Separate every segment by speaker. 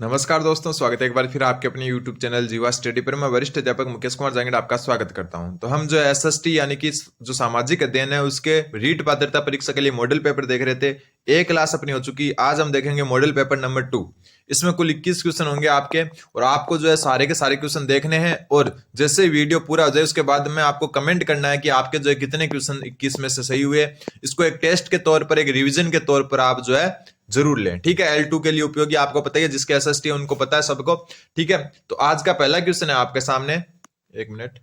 Speaker 1: नमस्कार दोस्तों, स्वागत है एक बार फिर आपके अपने YouTube चैनल जीवा स्टडी पर। मैं वरिष्ठ अध्यापक मुकेश कुमार जांगड़ आपका स्वागत करता हूं। तो हम जो एसएसटी यानी कि जो सामाजिक अध्ययन है उसके रीट पात्रता परीक्षा के लिए मॉडल पेपर देख रहे थे। एक क्लास अपनी हो चुकी। आज हम देखेंगे मॉडल पेपर नंबर 2। इसमें कुल 21 क्वेश्चन होंगे आपके, और आपको जो है सारे के सारे क्वेश्चन देखने हैं। और जैसे वीडियो पूरा हो जाए उसके बाद में आपको कमेंट करना है कि आपके जो है कितने क्वेश्चन 21 में से सही हुए। इसको एक टेस्ट के तौर पर, एक रिविजन के तौर पर आप जो है जरूर लें। ठीक है, L2 के लिए उपयोगी आपको पता ही है, जिसके एसएसटी है उनको पता है सबको। ठीक है, तो आज का पहला क्वेश्चन है आपके सामने। एक मिनट।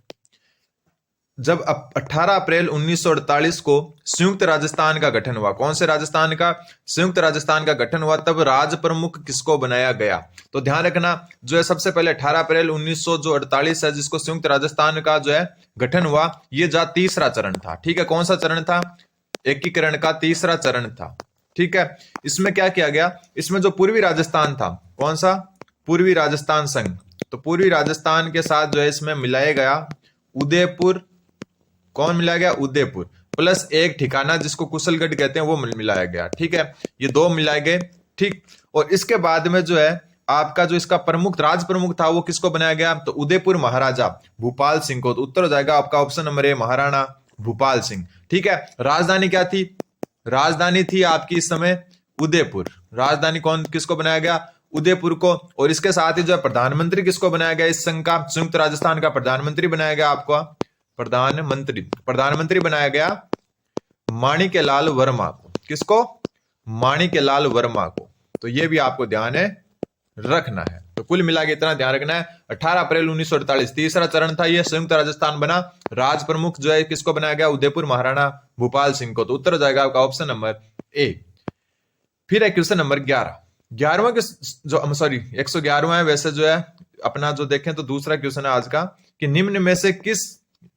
Speaker 1: जब 18 अप्रैल 1948 को संयुक्त राजस्थान का गठन हुआ, कौन से राजस्थान का? संयुक्त राजस्थान का गठन हुआ, तब राज प्रमुख किसको बनाया गया? तो ध्यान रखना, जो है सबसे पहले 18 अप्रैल 1948 है जिसको संयुक्त राजस्थान का जो है गठन हुआ, ये जा तीसरा चरण था। ठीक है, कौन सा चरण था? एकीकरण का तीसरा चरण था। ठीक है, इसमें क्या किया गया? इसमें जो पूर्वी राजस्थान था, कौन सा? पूर्वी राजस्थान संघ। तो पूर्वी राजस्थान के साथ जो है इसमें मिलाया गया उदयपुर। कौन मिलाया गया? उदयपुर प्लस एक ठिकाना जिसको कुशलगढ़ कहते हैं वो मिलाया गया। ठीक है, ये दो मिलाए गए। ठीक, और इसके बाद में जो है आपका जो इसका प्रमुख, राज प्रमुख था, वो किसको बनाया गया? तो उदयपुर महाराजा भूपाल सिंह को। तो उत्तर हो जाएगा आपका option number A, Maharana Bhupal Singh. ठीक है, राजधानी क्या थी? राजधानी थी आपकी इस समय उदयपुर। राजधानी कौन, किसको बनाया गया? उदयपुर को। और इसके साथ ही जो है प्रधानमंत्री किसको बनाया गया इस संघ का? संयुक्त राजस्थान का प्रधानमंत्री बनाया गया आपको। प्रधानमंत्री बनाया गया माणिक्यलाल वर्मा को। किसको? माणिक्यलाल वर्मा को। तो ये भी आपको ध्यान है रखना है। तो कुल मिला के इतना ध्यान रखना है, 18 अप्रैल 1948 तीसरा चरण था, ये संयुक्त राजस्थान बना। राज प्रमुख जो है किसको बनाया गया? उदयपुर महाराणा भूपाल सिंह को। तो उत्तर हो जाएगा आपका ऑप्शन नंबर ए। फिर है क्वेश्चन नंबर 11। 11वां जो सॉरी 111वां है। वैसे जो है अपना जो देखें तो दूसरा क्वेश्चन है आज का, कि निम्न में से किस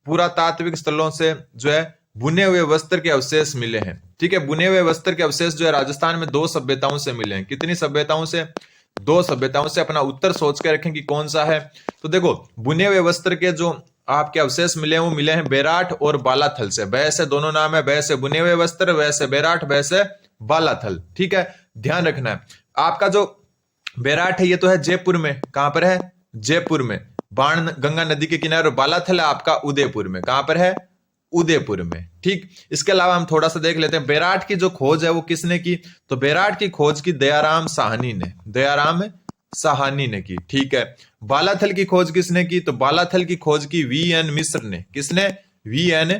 Speaker 1: पुरातात्विक स्थलों से जो है बुने हुए वस्त्र के अवशेष मिले हैं? ठीक है, बुने हुए वस्त्र के अवशेष जो है राजस्थान में 2 सभ्यताओं से मिले हैं। कितनी सभ्यताओं से? 2 सभ्यताओं से। अपना उत्तर सोच के रखें कि कौन सा है। तो देखो, बुने हुए वस्त्र के जो आपके अवशेष मिले हैं वो मिले हैं बेराठ और बालाथल से। बै से दोनों नाम है, बै से बुने हुए वस्त्र, वै से बेराठ, बै से बालाथल। ठीक है, ध्यान रखना है। आपका जो बेराठ है ये तो है जयपुर में। कहां पर है? जयपुर में, बाण गंगा नदी के किनारे। और बालाथल है आपका उदयपुर में। कहां पर है? उदयपुर में। ठीक, इसके अलावा हम थोड़ा सा देख लेते हैं बेराठ की जो खोज है वो किसने की? तो बेराठ की खोज की दयाराम साहनी ने। दयाराम साहनी ने की। ठीक है, बालाथल की खोज किसने की? तो बालाथल की खोज की वीएन मिश्र ने। किसने? वीएन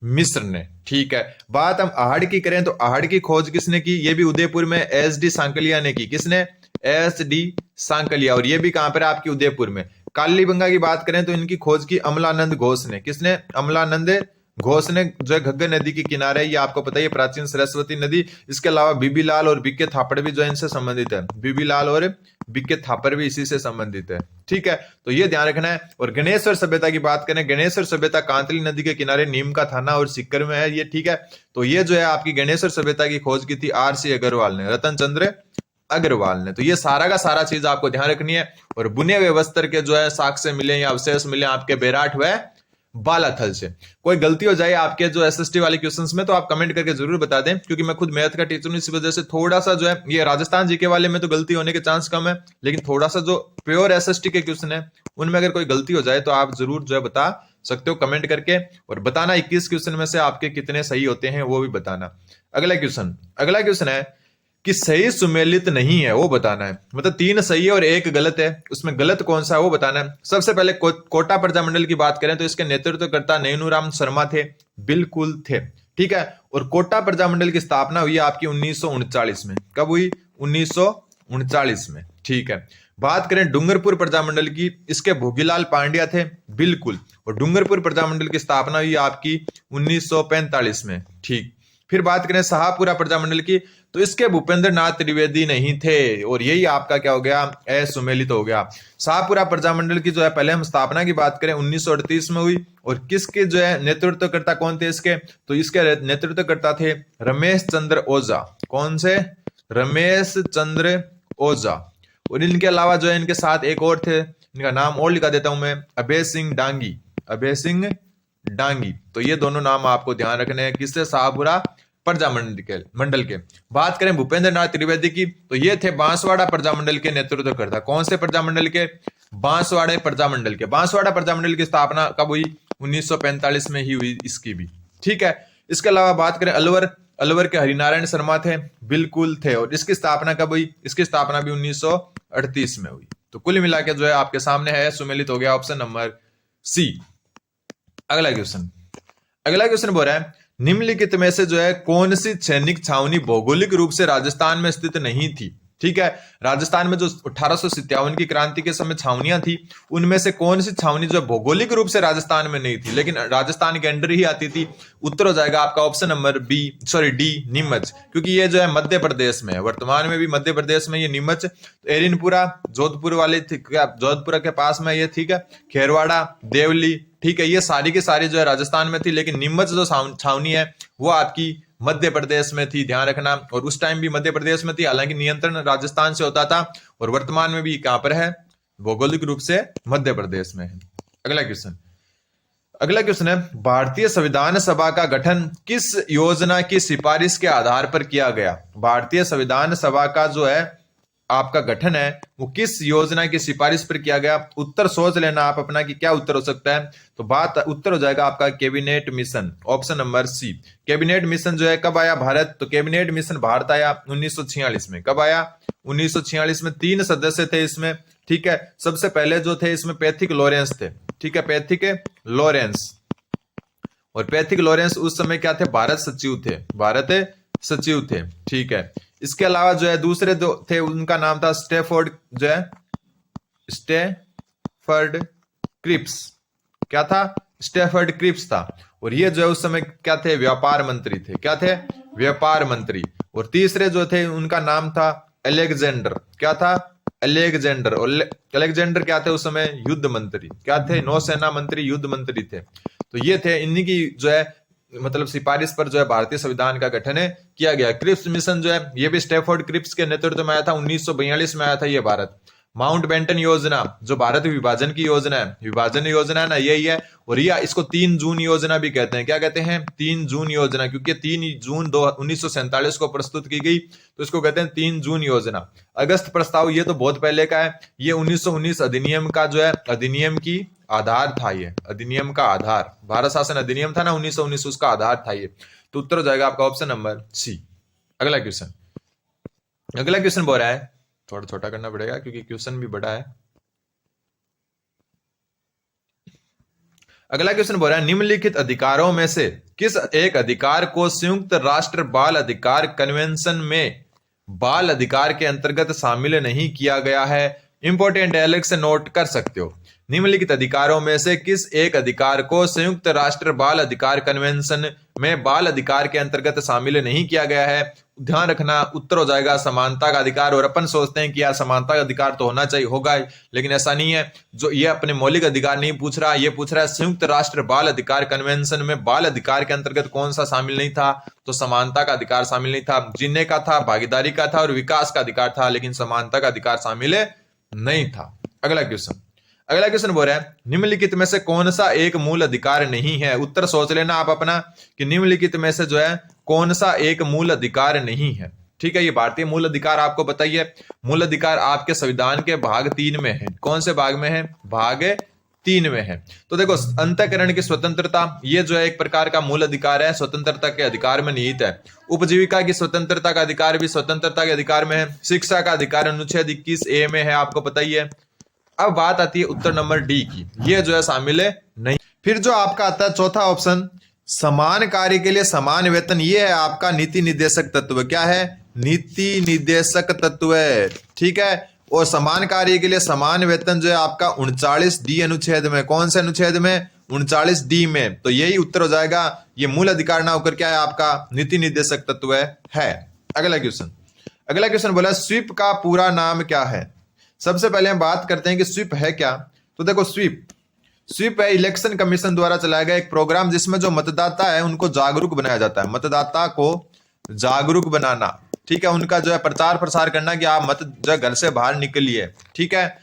Speaker 1: मिश्र ने। ठीक है, बात हम आहड़ की करें तो आहड़ की खोज किसने की? ये भी उदयपुर में एसडी सांकलिया ने की। किसने? एसडी सांकलिया। और ये भी कहां पर? आपकी उदयपुर में। कालीबंगा की बात करें तो इनकी खोज की अमलानंद घोष ने। किसने? अमलानंद घोष ने, जो है घग्गर नदी के किनारे, ये आपको पता है प्राचीन सरस्वती नदी। इसके अलावा बीबीलाल और बीके थापड़ भी जो इनसे संबंधित है। बीबीलाल और बीके थापर भी इसी से संबंधित है। ठीक है, तो ये ध्यान रखना है। और गणेश्वर सभ्यता की बात करें, गणेश्वर सभ्यता कांतली नदी के किनारे नीम का थाना और सिक्कर में है ये। ठीक है, तो ये जो है आपकी गणेश्वर सभ्यता की खोज की थी आर.सी. अग्रवाल ने, रतन चंद्र अग्रवाल ने। तो ये सारा का सारा चीज आपको ध्यान रखनी है। और बुने हुए वस्त्र के जो है साक्ष्य मिले या अवशेष मिले आपके बेराठ व बालाथल से। कोई गलती हो जाए आपके जो एसएसटी वाले क्वेश्चंस में तो आप कमेंट करके जरूर बता दें, क्योंकि मैं खुद मैथ का टीचर हूं, इस वजह से थोड़ा सा जो है ये राजस्थान जीके वाले में तो गलती होने के चांस कम है, लेकिन थोड़ा सा जो प्योर एसएसटी के क्वेश्चन है उनमें अगर कोई गलती हो जाए तो आप जरूर जो है बता सकते हो कमेंट करके। और बताना 21 क्वेश्चन में से आपके कितने सही होते हैं वो भी बताना। अगला क्वेश्चन है कि सही सुमेलित नहीं है वो बताना है। मतलब 3 सही है और 1 गलत है, उसमें गलत कौन सा है वो बताना है। सबसे पहले कोटा प्रजामंडल की बात करें तो इसके नेतृत्वकर्ता नैनूराम शर्मा थे। बिल्कुल थे। ठीक है, और कोटा प्रजामंडल की स्थापना हुई आपकी 1939 में। कब हुई? 1939 में। ठीक है, बात करें डूंगरपुर प्रजामंडल की, इसके भोगीलाल पांड्या थे। बिल्कुल, और डूंगरपुर प्रजामंडल की स्थापना हुई आपकी 1945 में। ठीक, फिर बात करें शाहपुरा प्रजामंडल की तो इसके भूपेंद्र नाथ त्रिवेदी नहीं थे, और यही आपका क्या हो गया? असुमेलित हो गया। शाहपुरा प्रजामंडल की जो है पहले हम स्थापना की बात करें 1938 में हुई, और किसके जो है नेतृत्वकर्ता कौन थे इसके? तो इसके नेतृत्वकर्ता थे रमेश चंद्र ओझा। कौन से? रमेश चंद्र ओझा। और इनके अलावा जो है इनके साथ एक और थे, इनका नाम और लिखा देता हूं मैं, अभय सिंह डांगी। अभय सिंह डांगी। तो ये दोनों नाम आपको ध्यान रखने हैं। किससे? शाहपुरा मंडल के। बात करें भूपेंद्र नाथ त्रिवेदी की, तो ये थे बांसवाड़ा प्रजामंडल के नेतृत्व करता। कौन से प्रजामंडल के? बांसवाड़ा प्रजामंडल के। बांसवाड़ा प्रजामंडल की स्थापना कब हुई? 1945 में ही हुई इसकी भी, ठीक है। इसके अलावा बात करें अलवर के हरिनारायण शर्मा थे, बिल्कुल थे, और इसकी स्थापना कब हुई? इसकी स्थापना भी 1938 में हुई। तो कुल मिला के जो है आपके सामने है सुमेलित हो गया ऑप्शन नंबर सी। अगला क्वेश्चन बोल रहा है निम्नलिखित में से जो है कौन सी सैनिक छावनी भौगोलिक रूप से राजस्थान में स्थित नहीं थी? ठीक है, राजस्थान में जो 1857 की क्रांति के समय छावनियां थी, उनमें से कौन सी छावनी जो भौगोलिक रूप से राजस्थान में नहीं थी लेकिन राजस्थान के अंडर ही आती थी? उत्तर हो जाएगा आपका ऑप्शन नंबर डी, नीमच, क्योंकि ये जो है मध्य प्रदेश में है, वर्तमान में भी मध्य प्रदेश में ये नीमच। एरिनपुरा जोधपुर वाले जोधपुर के पास में ये, ठीक है। खेरवाड़ा, देवली, ठीक है, ये सारी की सारी जो है राजस्थान में थी, लेकिन नीमच जो छावनी है वो आपकी मध्य प्रदेश में थी, ध्यान रखना। और उस टाइम भी मध्य प्रदेश में थी, हालांकि नियंत्रण राजस्थान से होता था, और वर्तमान में भी कहां पर है? भौगोलिक रूप से मध्य प्रदेश में है। अगला क्वेश्चन है भारतीय संविधान सभा का गठन किस योजना की सिफारिश के आधार पर किया गया? भारतीय संविधान सभा का जो है आपका गठन है वो किस योजना की सिफारिश पर किया गया? उत्तर सोच लेना आप अपना कि क्या उत्तर हो सकता है। तो उत्तर हो जाएगा आपका cabinet mission, option number C. Cabinet mission जो है कब आया भारत? तो कैबिनेट मिशन भारत आया 1946 में। कब आया? 1946 में। 3 सदस्य थे इसमें, ठीक है। सबसे पहले जो थे इसमें पैथिक लॉरेंस थे, ठीक है, पैथिक लॉरेंस। और पैथिक लॉरेंस उस समय क्या थे? भारत सचिव थे, ठीक है। इसके अलावा जो है दूसरे जो थे उनका नाम था स्टेफोर्ड क्रिप्स। क्या था? स्टेफोर्ड क्रिप्स था। और ये जो है उस समय क्या थे? व्यापार मंत्री थे। क्या थे? व्यापार मंत्री। और तीसरे जो थे उनका नाम था अलेक्जेंडर। क्या था? अलेक्जेंडर। और अलेक्जेंडर क्या थे उस समय? युद्ध मंत्री। क्या थे? नौसेना मंत्री, युद्ध मंत्री थे। तो ये थे, इन्हीं की जो है मतलब सिफारिश पर जो है भारतीय संविधान का गठन किया गया। क्रिप्स मिशन जो है ये भी स्टेफोर्ड क्रिप्स के नेतृत्व में आया था, 1942 में आया था ये भारत। माउंट बेंटन योजना जो भारत विभाजन की योजना है, विभाजन योजना है ना, यही है। और ये इसको 3 जून योजना भी कहते हैं। क्या कहते हैं? 3 जून योजना, क्योंकि 3 जून 1947 को प्रस्तुत की गई, तो इसको कहते हैं 3 जून योजना। अगस्त प्रस्ताव ये तो बहुत पहले का है, ये 1919 अधिनियम का जो है अधिनियम की आधार था। ये अधिनियम का आधार भारत शासन अधिनियम था ना 1919, उसका आधार था ये। तो उत्तर हो जाएगा आपका ऑप्शन नंबर सी। अगला क्वेश्चन बोल रहा है, थोड़ा छोटा करना पड़ेगा क्योंकि क्वेश्चन भी बड़ा है। अगला क्वेश्चन बोल रहा है निम्नलिखित अधिकारों में से किस एक अधिकार को संयुक्त राष्ट्र बाल अधिकार कन्वेंशन में बाल अधिकार के अंतर्गत शामिल नहीं किया गया है? इंपॉर्टेंट है, अलग से नोट कर सकते हो। निम्नलिखित अधिकारों में से किस एक अधिकार को संयुक्त राष्ट्र बाल अधिकार कन्वेंशन में बाल अधिकार के अंतर्गत शामिल नहीं किया गया है? ध्यान रखना, उत्तर हो जाएगा समानता का अधिकार। और अपन सोचते हैं कि यार समानता का अधिकार तो होना चाहिए, होगा, लेकिन ऐसा नहीं है। जो ये अपने मौलिक अधिकार नहीं पूछ रहा, ये पूछ रहा है संयुक्त राष्ट्र बाल अधिकार कन्वेंशन में बाल अधिकार के अंतर्गत कौन सा शामिल नहीं था? तो समानता का अधिकार शामिल नहीं था। जीने का था, भागीदारी का था और विकास का अधिकार था, लेकिन समानता का अधिकार शामिल नहीं था। अगला क्वेश्चन बोल रहा है निम्नलिखित में से कौन सा एक मूल अधिकार नहीं है? उत्तर सोच लेना आप अपना कि निम्नलिखित में से जो है कौन सा एक मूल अधिकार नहीं है। ठीक है, ये भारतीय मूल अधिकार आपको बताइए। मूल अधिकार आपके संविधान के भाग 3 में है। कौन से भाग में है? भाग 3 में है। तो देखो, अंतःकरण की स्वतंत्रता ये जो है एक प्रकार का मूल अधिकार है, स्वतंत्रता के अधिकार में निहित है। उपजीविका की स्वतंत्रता का अधिकार भी स्वतंत्रता के अधिकार में है। शिक्षा का अधिकार अनुच्छेद 21A में है, आपको पता ही है। अब बात आती है उत्तर नंबर डी की, ये जो है शामिल नहीं। फिर जो आपका आता है चौथा ऑप्शन, समान कार्य के लिए समान वेतन, ये है आपका नीति निर्देशक तत्व। क्या है? नीति निर्देशक तत्व है, ठीक है। और समान कार्य के लिए समान वेतन जो है आपका 39D अनुच्छेद में। कौन से अनुच्छेद में? 39D में। तो यही उत्तर हो जाएगा। ये मूल अधिकार ना होकर क्या है आपका नीति निर्देशक तत्व है। अगला क्वेश्चन बोला स्वीप का पूरा नाम क्या है? सबसे पहले हम बात करते हैं कि स्वीप है क्या। तो देखो, स्वीप है इलेक्शन कमीशन द्वारा चलाया गया एक प्रोग्राम जिसमें जो मतदाता है उनको जागरूक बनाया जाता है। मतदाता को जागरूक बनाना, ठीक है, उनका जो है प्रचार प्रसार करना कि आप मत जो घर से बाहर निकलिए, ठीक है।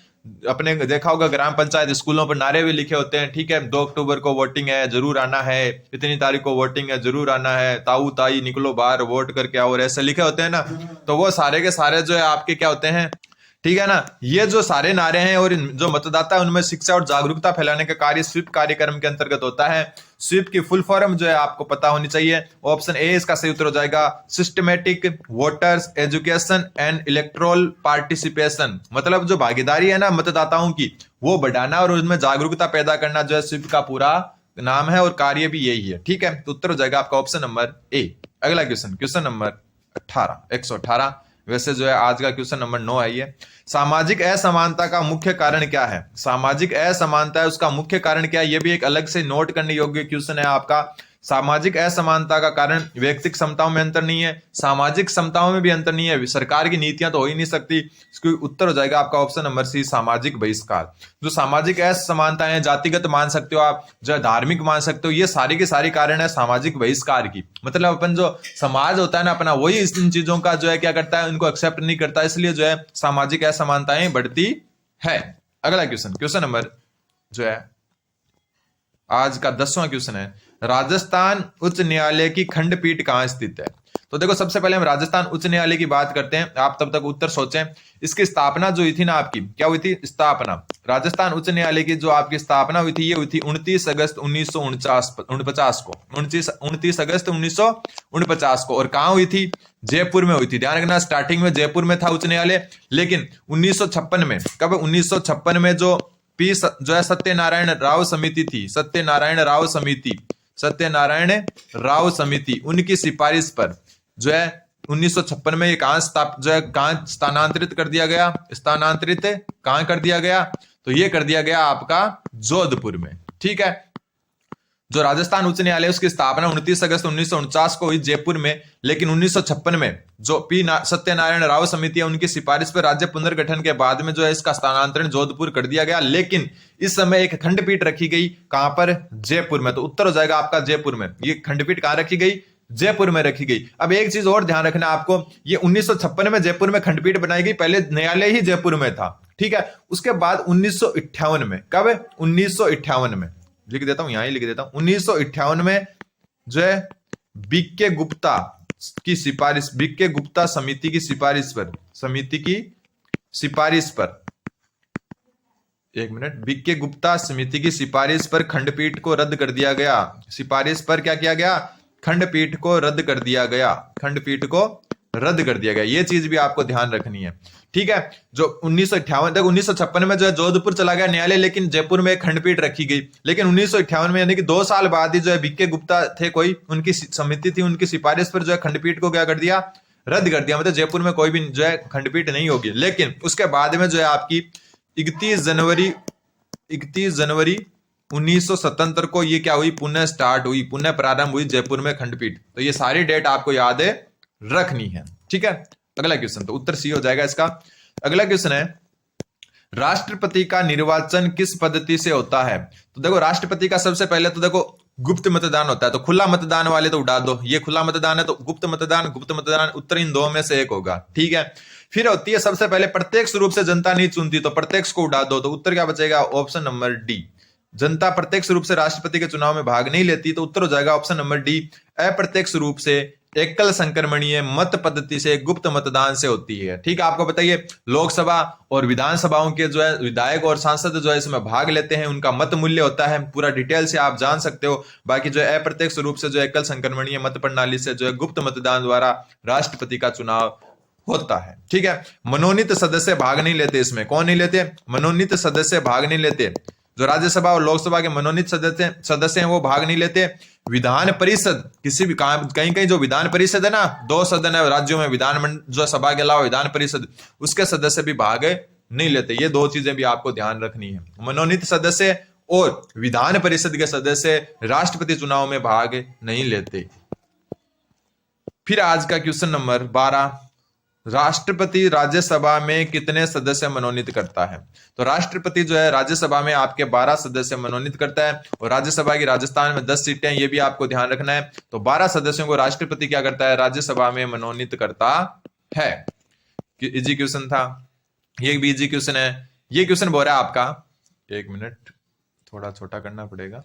Speaker 1: अपने देखा होगा ग्राम पंचायत स्कूलों पर नारे भी लिखे होते हैं, ठीक है, 2 अक्टूबर को वोटिंग है, जरूर आना है, इतनी तारीख को वोटिंग है, जरूर आना है, ताऊ ताई निकलो बाहर वोट करके आओ, और ऐसे लिखे होते हैं ना। तो वो सारे के सारे जो है आपके क्या होते हैं, ठीक है ना। ये जो सारे नारे हैं और जो मतदाता है उनमें शिक्षा और जागरूकता फैलाने का कार्य स्वीप कार्यक्रम के अंतर्गत होता है। स्वीप की फुल फॉर्म जो है आपको पता होनी चाहिए। ऑप्शन ए इसका सही उत्तर हो जाएगा, systematic voters education and electoral participation. मतलब जो भागीदारी है ना मतदाताओं की, वो बढ़ाना और उनमें जागरूकता पैदा करना जो है स्वीप का पूरा नाम है, और कार्य भी यही है, ठीक है। तो उत्तर हो जाएगा आपका ऑप्शन नंबर ए। अगला क्वेश्चन, क्वेश्चन नंबर 18, 118। वैसे जो है आज का क्वेश्चन नंबर 9 है ये। सामाजिक असमानता का मुख्य कारण क्या है? सामाजिक असमानता है उसका मुख्य कारण क्या है, ये भी एक अलग से नोट करने योग्य क्वेश्चन है आपका। सामाजिक असमानता का कारण व्यक्तिगत क्षमताओं में अंतर नहीं है, सामाजिक क्षमताओं में भी अंतर नहीं है, सरकार की नीतियां तो हो ही नहीं सकती। इसका उत्तर हो जाएगा आपका ऑप्शन नंबर सी, सामाजिक बहिष्कार। जो सामाजिक असमानता है, जातिगत मान सकते हो आप, जो धार्मिक मान सकते हो, ये सारी की सारी कारण है सामाजिक बहिष्कार की। मतलब अपन जो समाज होता है ना अपना, वही इन चीजों का जो है क्या करता है, उनको एक्सेप्ट नहीं करता, इसलिए जो है सामाजिक असमानताएं बढ़ती है। अगला क्वेश्चन, क्वेश्चन नंबर जो है आज का 10वां क्वेश्चन है, राजस्थान उच्च न्यायालय की खंडपीठ कहां स्थित है? तो देखो सबसे पहले हम राजस्थान उच्च न्यायालय की बात करते हैं, आप तब तक उत्तर सोचें। इसकी स्थापना जो हुई थी ना आपकी, क्या हुई थी स्थापना? राजस्थान उच्च न्यायालय की जो आपकी स्थापना हुई थी, ये हुई थी 29 अगस्त 1949 को, 29 अगस्त 1949 को। और कहां हुई थी? जयपुर में हुई थी। ध्यान रखना, स्टार्टिंग में जयपुर में था उच्च न्यायालय, लेकिन 1956 में, कब? 1956 में जो जो है सत्यनारायण राव समिति थी, सत्यनारायण राव समिति, उनकी सिफारिश पर जो है 1956 में ये कहां स्थानांतरित कर दिया गया? स्थानांतरित कहां कर दिया गया? तो ये कर दिया गया आपका जोधपुर में, ठीक है। जो राजस्थान उच्च न्यायालय उसकी स्थापना 29 अगस्त 1949 को हुई जयपुर में, लेकिन 1956 में जो सत्यनारायण राव समिति है उनकी सिफारिश पर राज्य पुनर्गठन के बाद में जो है इसका स्थानांतरण जोधपुर कर दिया गया। लेकिन इस समय एक खंडपीठ रखी गई, कहां पर? जयपुर में। तो उत्तर हो जाएगा आपका जयपुर में। ये खंडपीठ कहां रखी गई? जयपुर में रखी गई। अब एक चीज और ध्यान रखना आपको, ये 1956 में जयपुर में खंडपीठ बनाई गई, पहले न्यायालय ही जयपुर में था, ठीक है। उसके बाद 1958 में, कब? 1958 में, लिख देता हूं, यहां ही लिख देता हूं, 1958 में जो है बीके गुप्ता की सिफारिश, बीके गुप्ता समिति की सिफारिश पर, एक मिनट, बीके गुप्ता समिति की सिफारिश पर खंडपीठ को रद्द कर दिया गया। सिफारिश पर क्या किया गया? खंडपीठ को रद्द कर दिया गया, खंडपीठ को रद्द कर दिया गया। ये चीज भी आपको ध्यान रखनी है, ठीक है। जो 1958 तक, 1956 में जो है जोधपुर चला गया न्यायालय, लेकिन जयपुर में एक खंडपीठ रखी गई। लेकिन 1958 में यानी कि 2 साल बाद ही जो है बीके गुप्ता थे कोई, उनकी समिति थी, उनकी सिफारिश पर जो है खंडपीठ को क्या कर दिया? रद्द कर दिया। मतलब जयपुर में कोई भी जो है खंडपीठ नहीं होगी। लेकिन उसके बाद में जो है आपकी 31 जनवरी 1977 को ये क्या हुई? पुनः स्टार्ट हुई, पुनः प्रारंभ हुई जयपुर में खंडपीठ। तो ये सारी डेट आपको याद रखनी है, ठीक है। अगला क्वेश्चन, तो उत्तर सी हो जाएगा इसका। अगला क्वेश्चन है, राष्ट्रपति का निर्वाचन किस पद्धति से होता है? तो देखो राष्ट्रपति का सबसे पहले तो देखो गुप्त मतदान होता है। तो खुला मतदान वाले तो उड़ा दो, ये खुला मतदान है, तो गुप्त मतदान उत्तर इन दो में से एक होगा, ठीक है। फिर होती है सबसे पहले प्रत्यक्ष रूप से जनता नहीं चुनती, तो प्रत्यक्ष को उड़ा दो, तो उत्तर क्या बचेगा? Option number D. जनता प्रत्यक्ष रूप से राष्ट्रपति के चुनाव में भाग नहीं लेती, तो उत्तर हो जाएगा ऑप्शन नंबर डी, अप्रत्यक्ष रूप से एकल संक्रमणीय मत पद्धति से गुप्त मतदान से होती है, ठीक है। आपको बताइए लोकसभा और विधानसभाओं के जो है विधायक और सांसद जो है इसमें भाग लेते हैं, उनका मत मूल्य होता है, पूरा डिटेल से आप जान सकते हो। बाकी जो है अप्रत्यक्ष रूप से जो एकल संक्रमणीय मत प्रणाली से जो है गुप्त मतदान द्वारा राष्ट्रपति का चुनाव होता है, ठीक है। मनोनीत सदस्य भाग नहीं लेते इसमें। कौन नहीं लेते? मनोनीत सदस्य भाग नहीं लेते। जो राज्यसभा और लोकसभा के मनोनीत सदस्य हैं वो भाग नहीं लेते। विधान परिषद किसी भी कहीं जो विधान परिषद है ना, 2 सदन है राज्यों में, विधान जो सभा के अलावा विधान परिषद, उसके सदस्य भी भाग नहीं लेते। ये 2 चीजें भी आपको ध्यान रखनी है, मनोनीत सदस्य और विधान परिषद के सदस्य राष्ट्रपति चुनाव में भाग नहीं लेते। फिर आज का क्वेश्चन नंबर 12, राष्ट्रपति राज्यसभा में कितने सदस्य मनोनीत करता है? तो राष्ट्रपति जो है राज्यसभा में आपके 12 सदस्य मनोनीत करता है, और राज्यसभा की राजस्थान में 10 सीटें, ये भी आपको ध्यान रखना है। तो 12 सदस्यों को राष्ट्रपति क्या करता है? राज्यसभा में मनोनीत करता है। इजी क्वेश्चन था, ये भी इजी क्वेश्चन है, ये क्वेश्चन बोल रहा है आपका, एक मिनट थोड़ा छोटा करना पड़ेगा।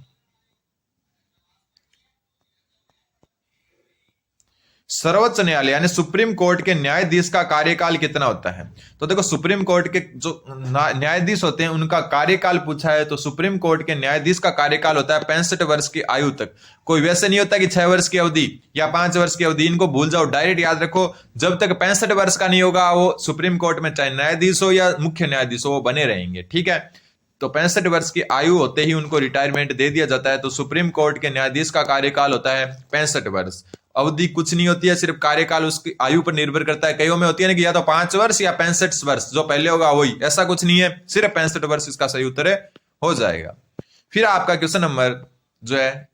Speaker 1: सर्वोच्च न्यायालय यानी सुप्रीम कोर्ट के न्यायाधीश का कार्यकाल कितना होता है? तो देखो सुप्रीम कोर्ट के जो न्यायाधीश होते हैं उनका कार्यकाल पूछा है, तो सुप्रीम कोर्ट के न्यायाधीश का कार्यकाल होता है 65 वर्ष की आयु तक। कोई वैसे नहीं होता कि 6 वर्ष की अवधि या 5 वर्ष की अवधि, इनको भूल जाओ, डायरेक्ट याद रखो जब तक 65 वर्ष का नहीं होगा वो सुप्रीम कोर्ट में चाहे न्यायाधीश हो या मुख्य न्यायाधीश हो वो बने रहेंगे। ठीक है, तो 65 वर्ष की आयु होते ही उनको रिटायरमेंट दे दिया जाता है। तो सुप्रीम कोर्ट के न्यायाधीश का कार्यकाल होता है 65 वर्ष। अवधि कुछ नहीं होती है, सिर्फ कार्यकाल उसकी आयु पर निर्भर करता है। कईयों में होती है ना कि या तो 5 वर्ष या 65 वर्ष, जो पहले होगा वही, ऐसा कुछ नहीं है, सिर्फ 65 वर्ष इसका सही उत्तर हो जाएगा। फिर आपका क्वेश्चन नंबर जो है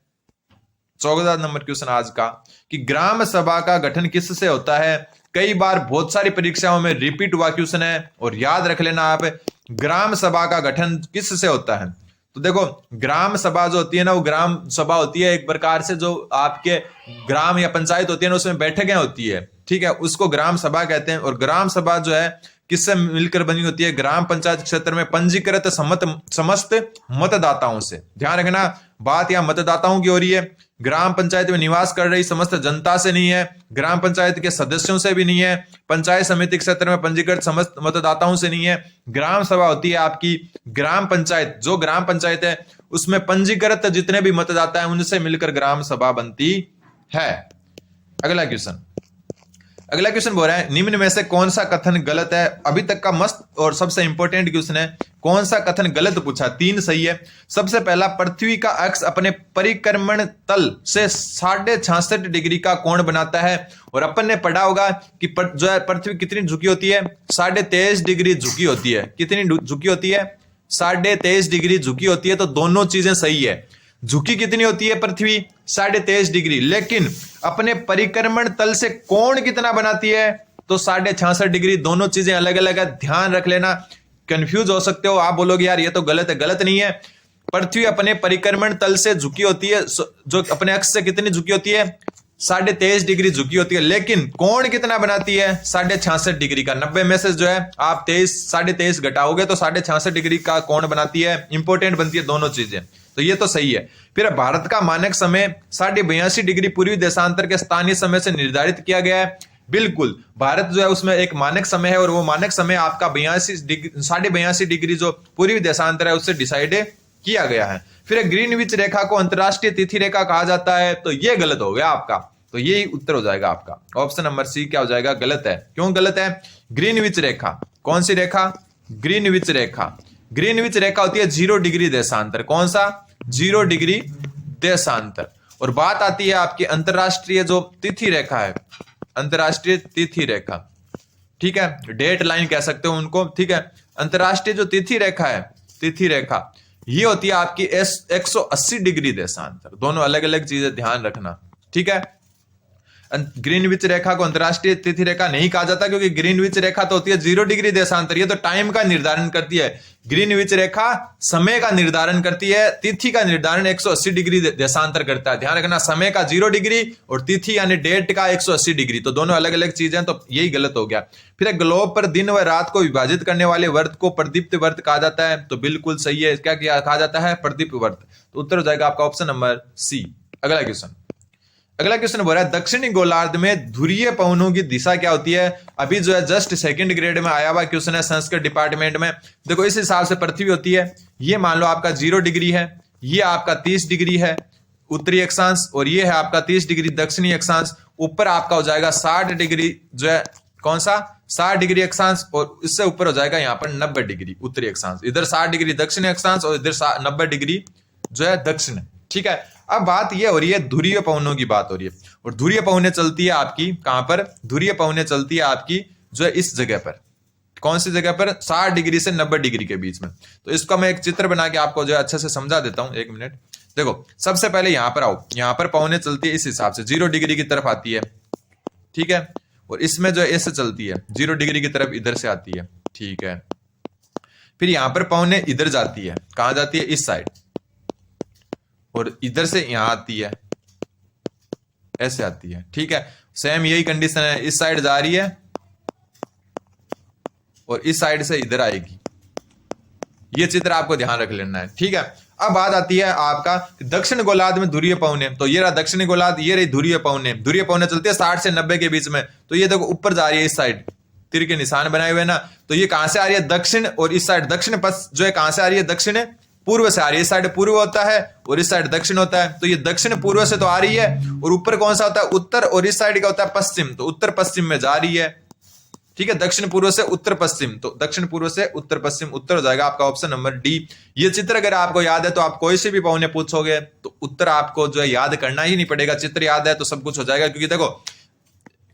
Speaker 1: 14 नंबर क्वेश्चन आज का, कि ग्राम सभा का गठन किससे होता है? कई बार बहुत सारी परीक्षाओं में रिपीट हुआ क्वेश्चन है, और याद रख लेना आप, ग्राम सभा का गठन किससे होता है? तो देखो ग्राम सभा जो होती है ना, वो ग्राम सभा होती है एक प्रकार से जो आपके ग्राम या पंचायत होती है ना, उसमें बैठकें होती है। ठीक है, उसको ग्राम सभा कहते हैं। और ग्राम सभा जो है किससे मिलकर बनी होती है? ग्राम पंचायत क्षेत्र में पंजीकृत समस्त मतदाताओं से। ध्यान रखना, बात यहां मतदाताओं की हो रही है, ग्राम पंचायत में निवास कर रही समस्त जनता से नहीं है, ग्राम पंचायत के सदस्यों से भी नहीं है, पंचायत समिति क्षेत्र में पंजीकृत समस्त मतदाताओं से नहीं है। ग्राम सभा होती है आपकी ग्राम पंचायत, जो ग्राम पंचायत है उसमें पंजीकृत जितने भी मतदाता हैं उनसे मिलकर ग्राम सभा बनती है। अगला क्वेश्चन बोल रहा है, निम्न में से कौन सा कथन गलत है? अभी तक का मस्त और सबसे इंपॉर्टेंट क्वेश्चन है, कौन सा कथन गलत पूछा? 3 सही है। सबसे पहला, पृथ्वी का अक्ष अपने परिक्रमण तल से 66.5 डिग्री का कोण बनाता है। और अपन ने पढ़ा होगा कि जो है पृथ्वी कितनी झुकी होती है? 23.5 डिग्री झुकी होती है। कितनी झुकी होती है? 23.5 डिग्री झुकी होती है। तो दोनों चीजें सही है। झुकी कितनी होती है पृथ्वी? 23.5 डिग्री। लेकिन अपने परिक्रमण तल से कोण कितना बनाती है? तो 66.5 डिग्री। दोनों चीजें अलग अलग है, ध्यान रख लेना। कंफ्यूज हो सकते हो, आप बोलोगे यार ये तो गलत है। गलत नहीं है। पृथ्वी अपने परिक्रमण तल से झुकी होती है, जो अपने अक्ष से कितनी झुकी होती है? 23.5 डिग्री झुकी होती है। लेकिन कोण कितना बनाती है? 66.5 डिग्री का। 90 में से जो है आप 23.5 घटाओगे तो 66.5 डिग्री का कोण बनाती है। इंपॉर्टेंट बनती है दोनों चीजें, तो ये तो सही है। फिर भारत का मानक समय 82.5 डिग्री पूर्वी देशांतर के स्थानीय समय से निर्धारित किया गया है। बिल्कुल, भारत जो है उसमें एक मानक समय है, और वो मानक समय आपका 82.5 डिग्री जो पूर्वी देशांतर है उससे डिसाइड किया गया है। फिर ग्रीनविच रेखा को अंतरराष्ट्रीय तिथि रेखा कहा जाता है, तो ये गलत हो गया आपका। तो यही उत्तर हो जाएगा आपका। ऑप्शन नंबर सी क्या हो जाएगा? गलत है। क्यों गलत है? ग्रीनविच रेखा, कौन सी रेखा? ग्रीनविच रेखा। ग्रीनविच रेखा होती है 0 डिग्री देशांतर। कौन सा? 0 डिग्री देशांतर। और बात आती है आपकी अंतरराष्ट्रीय जो तिथि रेखा है, अंतरराष्ट्रीय तिथि रेखा, ठीक है, डेट लाइन कह सकते हो उनको। ठीक है, अंतरराष्ट्रीय जो तिथि रेखा है, तिथि रेखा, ये होती है आपकी 180 डिग्री देशांतर। दोनों अलग अलग चीजें, ध्यान रखना। ठीक है, ग्रीनविच रेखा को अंतरराष्ट्रीय तिथि रेखा नहीं कहा जाता, क्योंकि ग्रीनविच रेखा तो होती है 0 डिग्री देशांतर। ये तो टाइम का निर्धारण करती है। ग्रीनविच रेखा समय का निर्धारण करती है, तिथि का निर्धारण 180 डिग्री देशांतर करता है। ध्यान रखना, समय का 0 डिग्री और तिथि यानी डेट का 180 डिग्री, तो दोनों अलग अलग चीजें, तो यही गलत हो गया। फिर ग्लोब पर दिन व रात को विभाजित करने वाले वर्त को प्रदीप्त वर्त कहा जाता है, तो बिल्कुल सही है। क्या कहा जाता है? प्रदीप्त वर्त। तो उत्तर हो जाएगा आपका ऑप्शन नंबर सी। अगला क्वेश्चन बोल रहा है, दक्षिणी गोलार्ध में ध्रुवीय पवनों की दिशा क्या होती है? अभी जो है जस्ट सेकंड ग्रेड में आया हुआ क्वेश्चन है संस्कृत डिपार्टमेंट में। देखो इस हिसाब से पृथ्वी होती है, ये मान लो आपका 0 डिग्री है, ये आपका 30 डिग्री है उत्तरी अक्षांश, और ये है आपका 30 डिग्री दक्षिणी अक्षांश। ऊपर आपका हो जाएगा 60 डिग्री जो है, कौन सा? 60 डिग्री अक्षांश, और इससे ऊपर हो जाएगा यहाँ पर 90 डिग्री उत्तरी अक्षांश। इधर 60 डिग्री दक्षिणी अक्षांश और इधर 90 डिग्री जो है दक्षिण। ठीक है, अब बात यह हो रही है ध्रुवीय पवनों की बात हो रही है, और ध्रुवीय पवनें चलती है आपकी कहां पर? ध्रुवीय पवनें चलती है आपकी जो है इस जगह पर। कौन सी जगह पर? 60 डिग्री से 90 डिग्री के बीच में। तो इसका मैं एक चित्र बना के आपको जो है अच्छे से समझा देता हूं, 1 मिनट। देखो सबसे पहले यहां पर आओ, यहां पर पवनें चलती है इस हिसाब से, 0 डिग्री की तरफ आती है। ठीक है, और इसमें जो है ऐसे चलती है, 0 डिग्री की तरफ इधर से आती है। ठीक है, फिर यहां पर पवनें इधर जाती है, कहां जाती है? इस साइड, और इधर से यहां आती है, ऐसे आती है। ठीक है, सेम यही कंडीशन है, इस साइड जा रही है और इस साइड से इधर आएगी। ये चित्र आपको ध्यान रख लेना है, ठीक है। अब बात आती है आपका दक्षिण गोलार्ध में ध्रुवीय पवने। तो ये रहा दक्षिणी गोलार्ध, ये रही ध्रुवीय पवने। ध्रुवीय पवने चलती है 60 से 90 के बीच में। तो ये देखो ऊपर जा रही है इस साइड, तीर के निशान बनाए हुए ना। तो ये कहां से आ रही है? दक्षिण। और इस साइड दक्षिण पश्चिम जो है कहां से आ रही है? दक्षिण पूर्व से आ रही है। इस साइड पूर्व होता है और इस साइड दक्षिण होता है। तो ये दक्षिण पूर्व से तो आ रही है, और ऊपर कौन सा होता है? उत्तर। और इस साइड का होता है पश्चिम, तो उत्तर पश्चिम में जा रही है, ठीक है। दक्षिण पूर्व से उत्तर पश्चिम, तो दक्षिण पूर्व से उत्तर पश्चिम, उत्तर हो जाएगा आपका ऑप्शन नंबर डी। ये चित्र अगर आपको याद है तो आप कोई से भी पवने पूछोगे तो उत्तर आपको जो है याद करना ही नहीं पड़ेगा। चित्र याद है तो सब कुछ हो जाएगा। क्योंकि देखो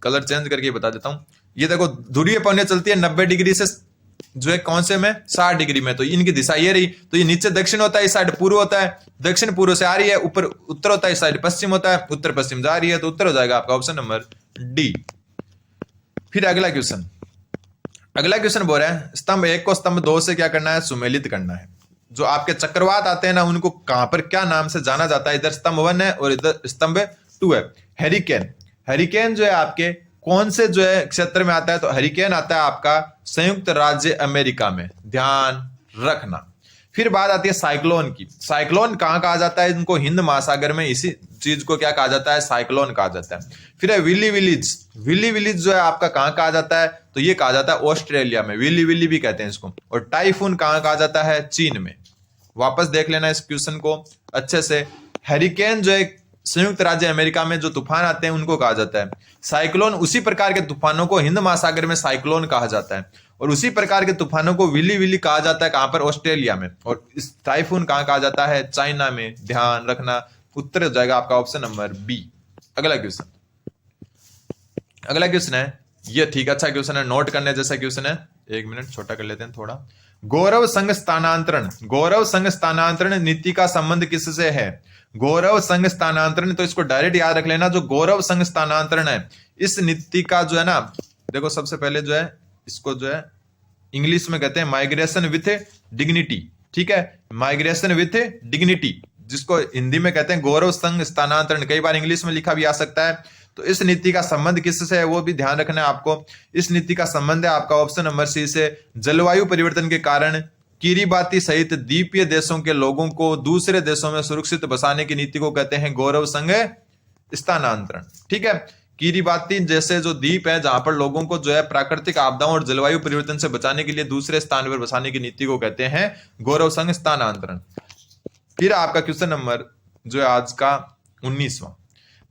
Speaker 1: कलर चेंज करके बता देता हूं। ये देखो ध्रुवीय पवने चलती है 90 डिग्री से जो है कौन से में? 60 डिग्री में। तो इनकी दिशा ये रही। तो ये नीचे दक्षिण होता है, इस साइड पूर्व होता है। दक्षिण पूर्व से आ रही है, ऊपर उत्तर होता है, इस साइड पश्चिम होता है, उत्तर पश्चिम जा रही है। तो उत्तर हो जाएगा आपका ऑप्शन नंबर डी। फिर अगला क्वेश्चन बोल रहा है स्तंभ 1 को स्तंभ 2 से क्या करना है? सुमेलित करना है। जो आपके चक्रवात आते हैं ना, उनको कहां पर क्या नाम से जाना जाता है? इधर स्तंभ 1 है और इधर स्तंभ 2 है। हेरिकेन। हेरिकेन जो है आपके कौन से जो है क्षेत्र में आता है? तो हेरिकेन आता है आपका संयुक्त राज्य अमेरिका में, ध्यान रखना। फिर बात आती है साइक्लोन की। साइक्लोन कहां कहा जाता है? इनको हिंद महासागर में इसी चीज को क्या कहा जाता है? साइक्लोन कहा जाता है। फिर है विली विलीज। विली विलीज जो है आपका कहां कहा जाता है? तो ये कहा जाता है ऑस्ट्रेलिया में, विली विली भी कहते हैं इसको। और टाइफून कहां कहा जाता है? चीन में। वापस देख लेना इस क्वेश्चन को अच्छे से। हेरिकेन जो है संयुक्त राज्य अमेरिका में जो तूफान आते हैं उनको कहा जाता है। साइक्लोन उसी प्रकार के तूफानों को हिंद महासागर में साइक्लोन कहा जाता है। और उसी प्रकार के तूफानों को विली विली कहा जाता है कहां पर? ऑस्ट्रेलिया में। और इस टाइफून कहां कहा जाता है? चाइना में, ध्यान रखना। उत्तर हो जाएगा आपका ऑप्शन नंबर बी। अगला क्वेश्चन है ये, ठीक अच्छा क्वेश्चन है, नोट करने जैसा क्वेश्चन है। 1 मिनट छोटा कर लेते हैं थोड़ा। गौरव संघ स्थानांतरण नीति का संबंध किससे है? गौरव संघ स्थानांतरण, तो इसको डायरेक्ट याद रख लेना। जो गौरव संघ स्थानांतरण है इस नीति का जो है ना, देखो सबसे पहले जो है इसको जो है इंग्लिश में कहते हैं माइग्रेशन विथ डिग्निटी, ठीक है। माइग्रेशन विथ डिग्निटी, जिसको हिंदी में कहते हैं गौरव संघ स्थानांतरण। कई बार इंग्लिश में लिखा भी आ सकता है। तो इस नीति का संबंध किससे है वो भी ध्यान रखना है आपको। इस नीति का संबंध है आपका ऑप्शन नंबर सी से। जलवायु परिवर्तन के कारण किरीबाती सहित द्वीपीय देशों के लोगों को दूसरे देशों में सुरक्षित बसाने की नीति को कहते हैं गौरव संघ स्थानांतरण, ठीक है। किरीबाती जैसे जो द्वीप है जहां पर लोगों को जो है प्राकृतिक आपदाओं और जलवायु परिवर्तन से बचाने के लिए दूसरे स्थान पर बसाने की नीति को कहते हैं गौरव संघ स्थानांतरण। फिर आपका क्वेश्चन नंबर जो है आज का 19वां।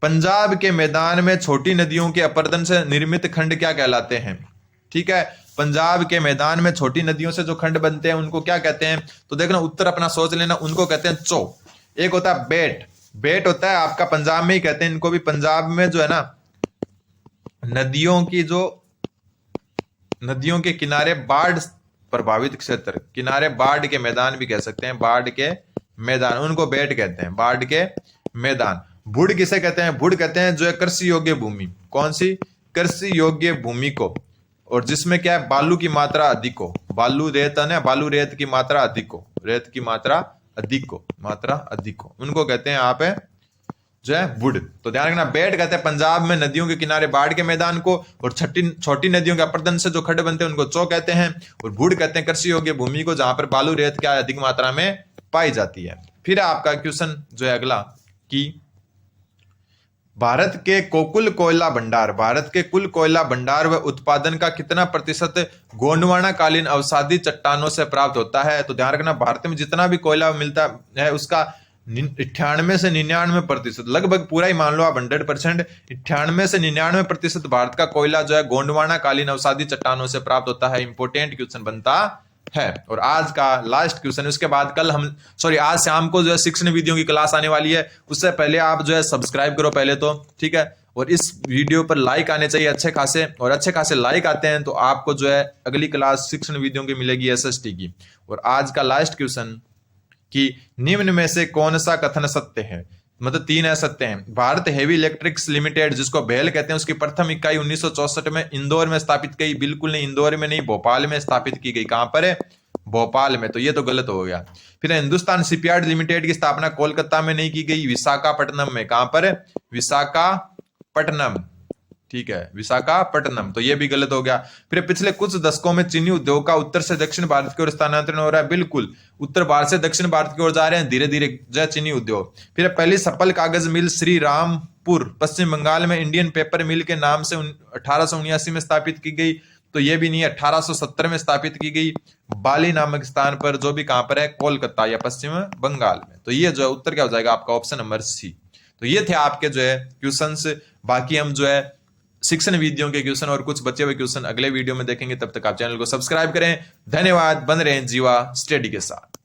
Speaker 1: पंजाब के मैदान में छोटी नदियों के अपरदन से निर्मित खंड क्या कहलाते हैं? ठीक है, पंजाब के मैदान में छोटी नदियों से जो खंड बनते हैं उनको क्या कहते हैं? तो देखना उत्तर अपना सोच लेना। उनको कहते हैं चो। एक होता है बेट होता है आपका पंजाब में ही कहते हैं इनको भी। पंजाब में जो है ना नदियों के किनारे बाढ़ प्रभावित क्षेत्र, किनारे बाढ़ के मैदान भी कह सकते हैं, बाढ़ के मैदान, उनको बेट कहते हैं, बाढ़ के मैदान। बुढ़ किसे कहते हैं? बुढ़ कहते हैं जो है कृषि योग्य भूमि। कौन सी? कृषि योग्य भूमि को, और जिसमें क्या है बालू की मात्रा अधिक हो। बालू रेत है ना, बालू रेत की मात्रा अधिक हो, रेत की मात्रा अधिक हो, उनको कहते हैं आप जो है बुढ़। तो ध्यान रखना, बेट कहते हैं पंजाब में नदियों के किनारे बाढ़ के मैदान को, और छोटी नदियों के अपरदन से जो खड्ड बनते हैं उनको चो कहते हैं, और बुढ़ कहते हैं कृषि योग्य भूमि को जहां पर बालू रेत क्या अधिक मात्रा में पाई जाती है। फिर आपका क्वेश्चन जो है अगला कि भारत के कुल कोयला भंडार व उत्पादन का कितना प्रतिशत गोंडवाना कालीन अवसादी चट्टानों से प्राप्त होता है? तो ध्यान रखना, भारत में जितना भी कोयला मिलता है उसका 98 से 99%, लगभग पूरा ही मान लो आप 100%, 98 से 99% भारत का कोयला जो है गोंडवाना कालीन अवसादी चट्टानों से प्राप्त होता है। इंपोर्टेंट क्वेश्चन बनता है। और आज का लास्ट क्वेश्चन, उसके बाद कल आज शाम को जो है शिक्षण वीडियो की क्लास आने वाली है। उससे पहले आप जो है सब्सक्राइब करो पहले तो, ठीक है। और इस वीडियो पर लाइक आने चाहिए अच्छे खासे, और अच्छे खासे लाइक आते हैं तो आपको जो है अगली क्लास शिक्षण वीडियो की मिलेगी एसएसटी की। और आज का लास्ट क्वेश्चन कि निम्न में से कौन सा कथन सत्य है? मतलब 3 असत्य हैं। भारत हेवी इलेक्ट्रिक्स लिमिटेड, जिसको भेल कहते हैं, उसकी प्रथम इकाई 1964 में इंदौर में स्थापित की। बिल्कुल नहीं, इंदौर में नहीं, भोपाल में स्थापित की गई। कहां पर है? भोपाल में। तो ये तो गलत हो गया। फिर हिंदुस्तान शिपयार्ड लिमिटेड की स्थापना कोलकाता में नहीं की गई, विशाखापट्टनम में। कहां पर है? विशाखापट्टनम, ठीक है, विशाखापट्टनम, तो ये भी गलत हो गया। फिर पिछले कुछ दशकों में चीनी उद्योग का उत्तर से दक्षिण भारत की ओर स्थानांतरण हो रहा है, बिल्कुल उत्तर भारत से दक्षिण भारत की ओर जा रहे हैं धीरे धीरे जय चीनी उद्योग। फिर पहली सफल कागज मिल श्री रामपुर पश्चिम बंगाल में इंडियन पेपर मिल के नाम से 1879 में स्थापित की गई, तो ये भी नहीं है, 1870 में स्थापित की गई बाली नामक स्थान पर, जो भी कहां पर है, कोलकाता या पश्चिम बंगाल में। तो ये जो है उत्तर क्या हो जाएगा आपका ऑप्शन नंबर सी। तो ये थे आपके जो है क्वेश्चंस। बाकी हम जो है शिक्षण वीडियो के क्वेश्चन और कुछ बचे हुए क्वेश्चन अगले वीडियो में देखेंगे। तब तक आप चैनल को सब्सक्राइब करें। धन्यवाद। बन रहे हैं जीवा स्टडी के साथ।